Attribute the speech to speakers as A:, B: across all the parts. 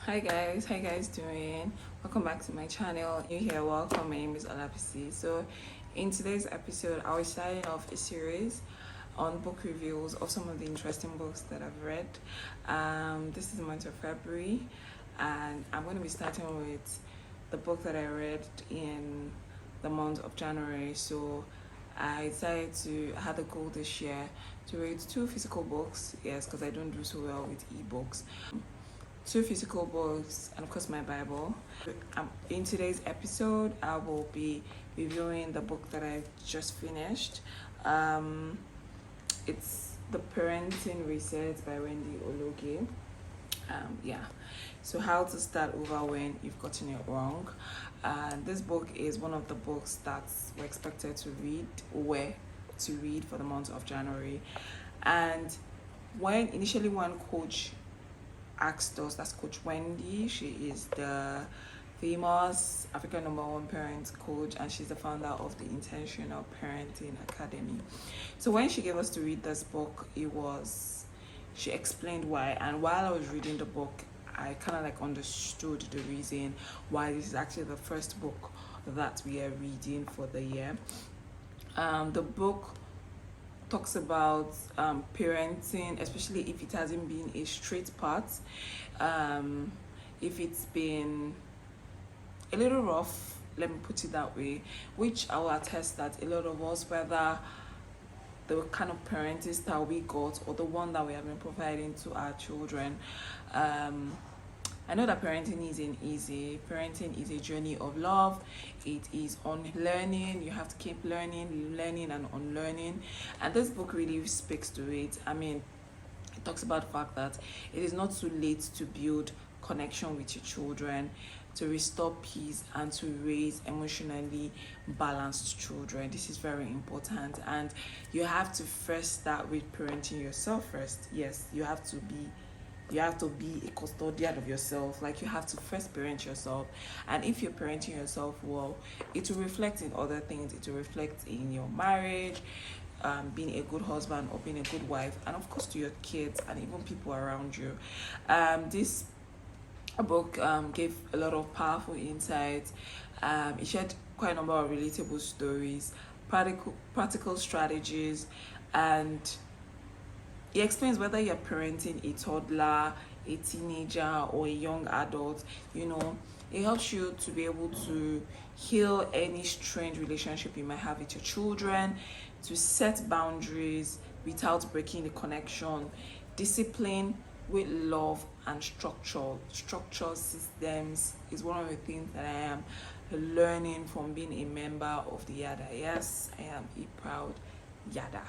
A: Hi guys, how you guys doing? Welcome back to my channel. New here, welcome. My name is Olapisi. So in today's episode, I'll be starting off a series on book reviews of some of the interesting books that I've read. This is the month of February, and I'm going to be starting with the book that I read in the month of January. So I had a goal this year to read 2 physical books, yes, because I don't do so well with ebooks. 2 physical books, and of course my Bible. In today's episode, I will be reviewing the book that I've just finished. It's The Parenting Reset by Wendy Ologe. So how to start over when you've gotten it wrong. This book is one of the books that we're expected to read for the month of January. And when one coach asked us, that's Coach Wendy. She is the famous African #1 parent coach, and she's the founder of the Intentional Parenting Academy. So when she gave us to read this book, she explained why, and while I was reading the book, I kind of understood the reason why this is actually the first book that we are reading for the year. The book talks about parenting, especially if it hasn't been a straight path, if it's been a little rough, let me put it that way, which I will attest that a lot of us, whether the kind of parenting style we got or the one that we have been providing to our children, I know that parenting isn't easy. Parenting is a journey of love. It is on learning. You have to keep learning and unlearning. And this book really speaks to it. It talks about the fact that it is not too late to build connection with your children, to restore peace, and to raise emotionally balanced children. This is very important. And you have to first start with parenting yourself first. Yes, you have to be a custodian of yourself. You have to first parent yourself, and if you're parenting yourself well, it will reflect in other things. It will reflect in your marriage, being a good husband or being a good wife, and of course to your kids and even people around you. This book gave a lot of powerful insights. It shared quite a number of relatable stories, practical strategies, and it explains whether you're parenting a toddler, a teenager, or a young adult. It helps you to be able to heal any strained relationship you might have with your children, to set boundaries without breaking the connection, discipline with love, and structure systems is one of the things that I am learning from being a member of the YADA. Yes, I am a proud YADA.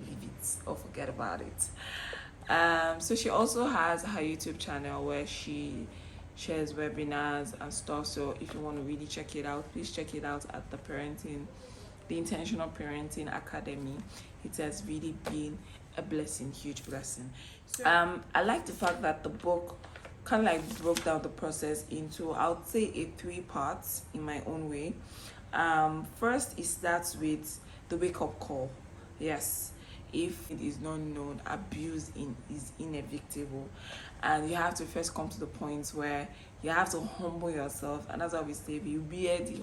A: Leave it or forget about it. So she also has her YouTube channel where she shares webinars and stuff. So if you want to really check it out, please check it out at the Intentional Parenting Academy. It has really been a blessing, huge blessing. I like the fact that the book kind of broke down the process into, I would say, 3 parts in my own way. First, it starts with the wake-up call. Yes, if it is not known, abuse is inevitable, and you have to first come to the point where you have to humble yourself. And as I always say, you bear the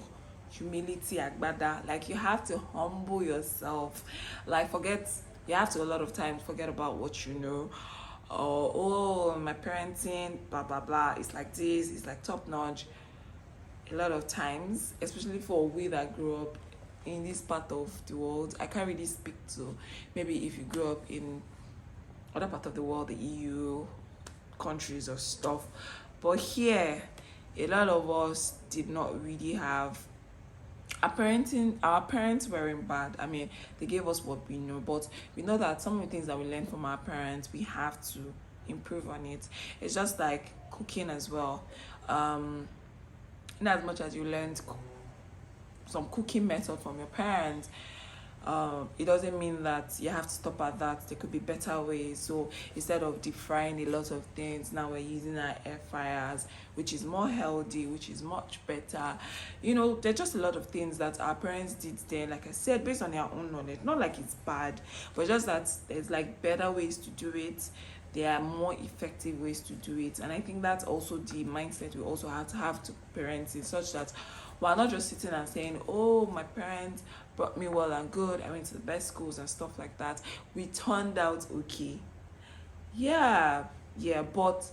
A: humility agbada. You have to humble yourself. You have to a lot of times forget about what you know, or my parenting blah blah blah, it's like this, it's like top notch. A lot of times, especially for we that grew up in this part of the world, I can't really speak to maybe if you grew up in other part of the world, the EU countries or stuff, but here a lot of us did not really have our parents weren't bad. They gave us what we know, but we know that some of the things that we learn from our parents, we have to improve on it. It's just like cooking as well. In as much as you learned some cooking method from your parents, it doesn't mean that you have to stop at that. There could be better ways. So instead of deep frying a lot of things, now we're using our air fryers, which is more healthy, which is much better. There's just a lot of things that our parents did then, like I said, based on their own knowledge. Not like it's bad, but just that there's better ways to do it. there are more effective ways to do it. And I think that's also the mindset we also have to parenting, such that we're not just sitting and saying, oh, my parents brought me well and good, I went to the best schools and stuff like that, we turned out okay. Yeah, yeah, but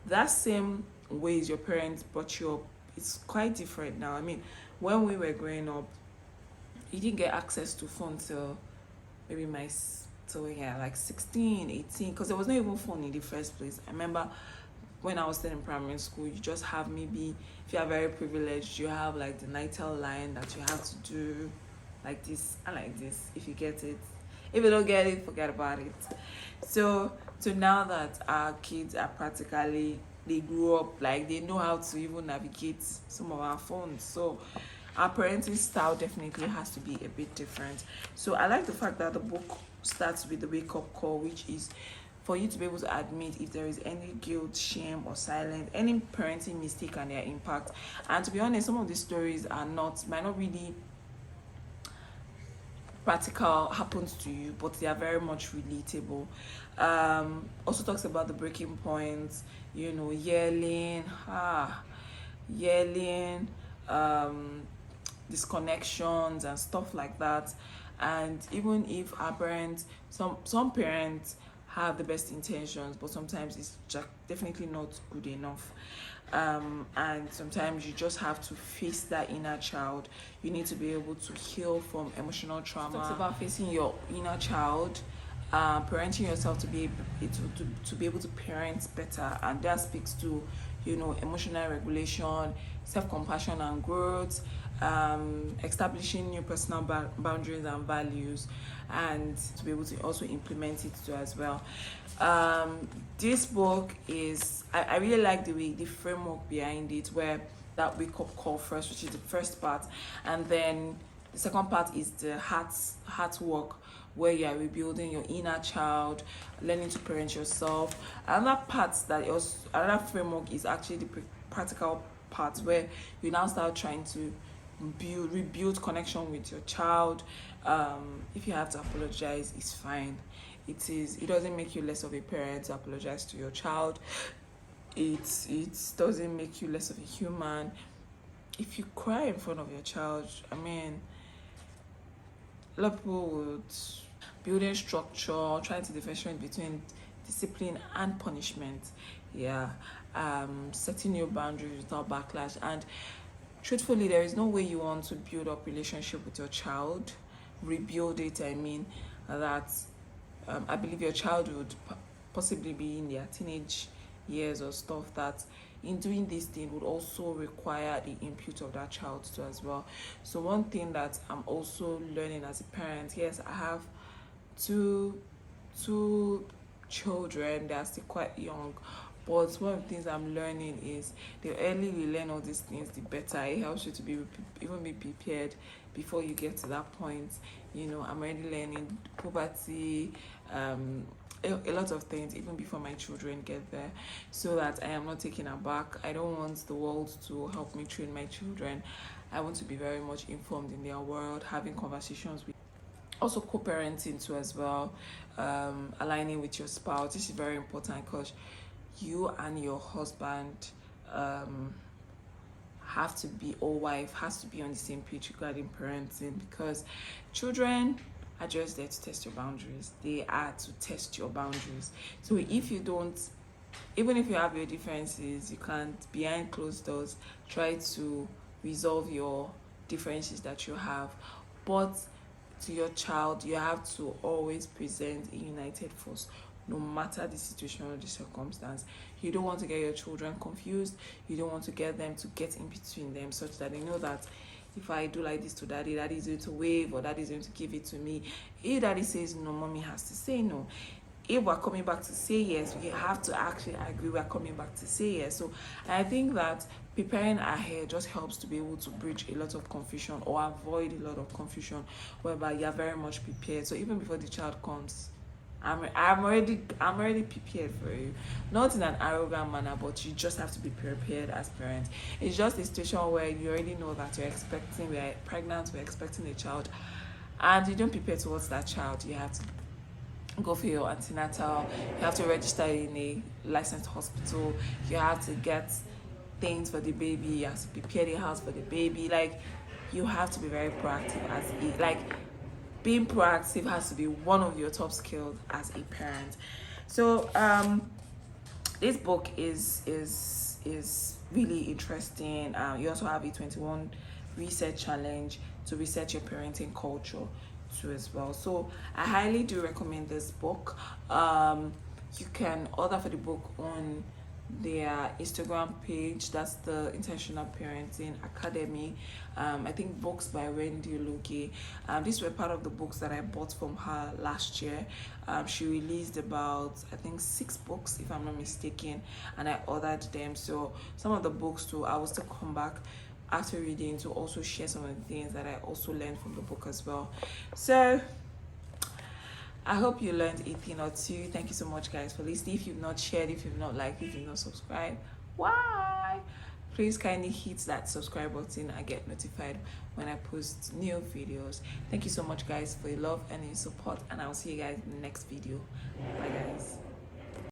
A: that same ways your parents brought you up, it's quite different now. I mean, when we were growing up, you didn't get access to phone till maybe so yeah, like 16, 18, because there was not even phone in the first place. I remember when I was still in primary school, you just have, maybe if you are very privileged, you have like the Nitel line that you have to do like this and like this, if you get it. If you don't get it, forget about it. So now that our kids are practically, they grew up, like they know how to even navigate some of our phones. So our parenting style definitely has to be a bit different. So I like the fact that the book starts with the wake up call, which is for you to be able to admit if there is any guilt, shame, or silence, any parenting mistake and their impact. And to be honest, some of these stories might not really practical happens to you, but they are very much relatable. Also talks about the breaking points, yelling, yelling, disconnections and stuff like that. And even if our parents, some parents have the best intentions, but sometimes it's just definitely not good enough. And sometimes you just have to face that inner child. You need to be able to heal from emotional trauma. It's about facing your inner child, parenting yourself to be able to parent better, and that speaks to emotional regulation, self-compassion and growth, establishing new personal boundaries and values, and to be able to also implement it too as well. This book is, I really like the framework behind it, where that wake up call first, which is the first part, and then the second part is the heart work, where you are rebuilding your inner child, learning to parent yourself. Another framework is actually the practical part, where you now start trying to rebuild connection with your child. If you have to apologize, it's fine. It doesn't make you less of a parent to apologize to your child. It doesn't make you less of a human. If you cry in front of your child, I mean, a lot of people would building structure, trying to differentiate between discipline and punishment. Yeah. Setting your boundaries without backlash. And truthfully, there is no way you want to build up relationship with your child, rebuild it. I mean, that I believe your child would possibly be in their teenage years or stuff, that in doing this thing would also require the input of that child too as well. So one thing that I'm also learning as a parent, yes, I have two children, they're still quite young, but one of the things I'm learning is the early we learn all these things, the better. It helps you to be prepared before you get to that point. I'm already learning puberty, a lot of things even before my children get there, so that I am not taken aback. I don't want the world to help me train my children. I want to be very much informed in their world, having conversations with, also co-parenting too as well, aligning with your spouse. This is very important, because you and your husband have to be, or wife has to be on the same page regarding parenting, because children are just there to test your boundaries. They are to test your boundaries. So if you don't, even if you have your differences, you can't, behind closed doors, try to resolve your differences that you have. But to your child, you have to always present a united force, no matter the situation or the circumstance. You don't want to get your children confused. You don't want to get them to get in between them, such that they know that if I do like this to daddy, daddy is going to wave, or daddy is going to give it to me. If daddy says no, mommy has to say no. If we're coming back to say yes, we have to actually agree we're coming back to say yes. So I think that preparing ahead just helps to be able to bridge a lot of confusion, or avoid a lot of confusion, whereby you're very much prepared. So even before the child comes, I'm already prepared for you, not in an arrogant manner, but you just have to be prepared as parents. It's just a situation where you already know that we're pregnant, we're expecting a child, and you don't prepare towards that child. You have to go for your antenatal, you have to register in a licensed hospital, you have to get things for the baby, you have to prepare the house for the baby. Like, you have to be very proactive as a, like, being proactive has to be one of your top skills as a parent. So this book is really interesting. You also have a 21 research challenge to research your parenting culture too as well. So I highly do recommend this book. You can order for the book on their Instagram page. That's the Intentional Parenting Academy. I think books by Wendy Ologe. These were part of the books that I bought from her last year. She released about, I think, 6 books if I'm not mistaken, and I ordered them. So some of the books too, I will still come back after reading to also share some of the things that I also learned from the book as well. So I hope you learned a thing or two. Thank you so much, guys, for listening. If you've not shared, if you've not liked, if you've not subscribed, why? Please kindly hit that subscribe button and get notified when I post new videos. Thank you so much, guys, for your love and your support, and I'll see you guys in the next video. Bye, guys.